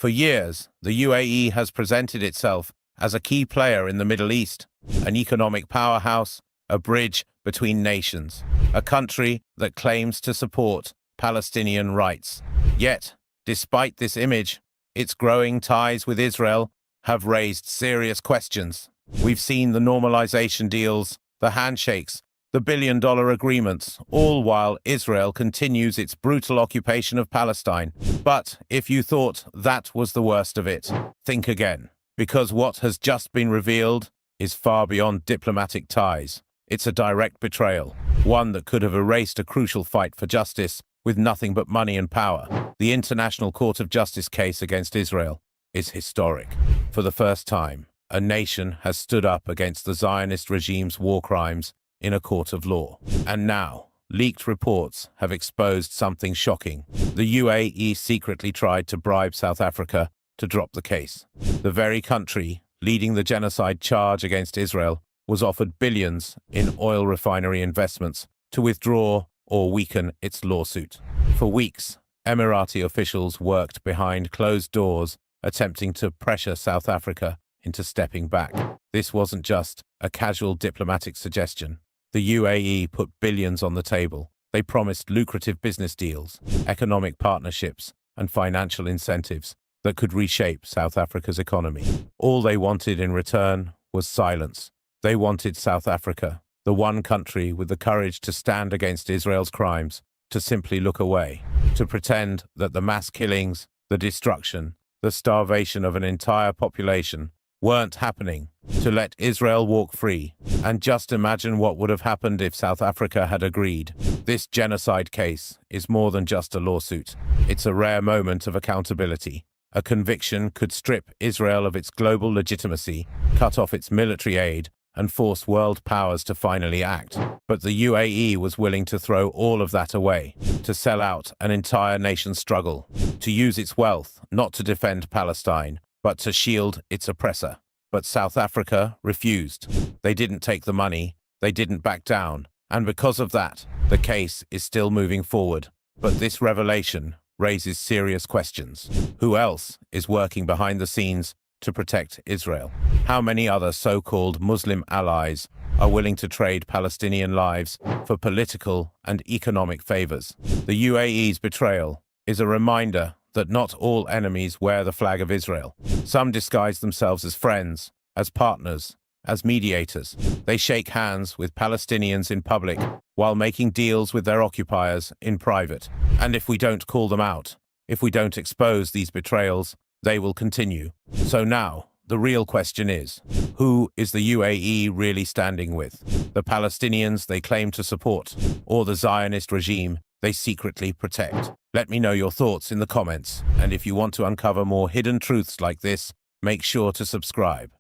For years, the UAE has presented itself as a key player in the Middle East, an economic powerhouse, a bridge between nations, a country that claims to support Palestinian rights. Yet, despite this image, its growing ties with Israel have raised serious questions. We've seen the normalization deals, the handshakes, the billion-dollar agreements, all while Israel continues its brutal occupation of Palestine. But if you thought that was the worst of it, think again. Because what has just been revealed is far beyond diplomatic ties. It's a direct betrayal, one that could have erased a crucial fight for justice with nothing but money and power. The International Court of Justice case against Israel is historic. For the first time, a nation has stood up against the Zionist regime's war crimes in a court of law. And now, leaked reports have exposed something shocking. The UAE secretly tried to bribe South Africa to drop the case. The very country leading the genocide charge against Israel was offered billions in oil refinery investments to withdraw or weaken its lawsuit. For weeks, Emirati officials worked behind closed doors, attempting to pressure South Africa into stepping back. This wasn't just a casual diplomatic suggestion. The UAE put billions on the table. They promised lucrative business deals, economic partnerships, and financial incentives that could reshape South Africa's economy. All they wanted in return was silence. They wanted South Africa, the one country with the courage to stand against Israel's crimes, to simply look away, to pretend that the mass killings, the destruction, the starvation of an entire population weren't happening, to let Israel walk free. And just imagine what would have happened if South Africa had agreed. This genocide case is more than just a lawsuit. It's a rare moment of accountability. A conviction could strip Israel of its global legitimacy, cut off its military aid, and force world powers to finally act. But the UAE was willing to throw all of that away, to sell out an entire nation's struggle, to use its wealth not to defend Palestine, but to shield its oppressor. But South Africa refused. They didn't take the money, they didn't back down, and because of that, the case is still moving forward. But this revelation raises serious questions. Who else is working behind the scenes to protect Israel? How many other so-called Muslim allies are willing to trade Palestinian lives for political and economic favors? The UAE's betrayal is a reminder that not all enemies wear the flag of Israel. Some disguise themselves as friends, as partners, as mediators. They shake hands with Palestinians in public while making deals with their occupiers in private. And if we don't call them out, if we don't expose these betrayals, they will continue. So now, the real question is, who is the UAE really standing with? The Palestinians they claim to support, or the Zionist regime they secretly protect? Let me know your thoughts in the comments, and if you want to uncover more hidden truths like this, make sure to subscribe.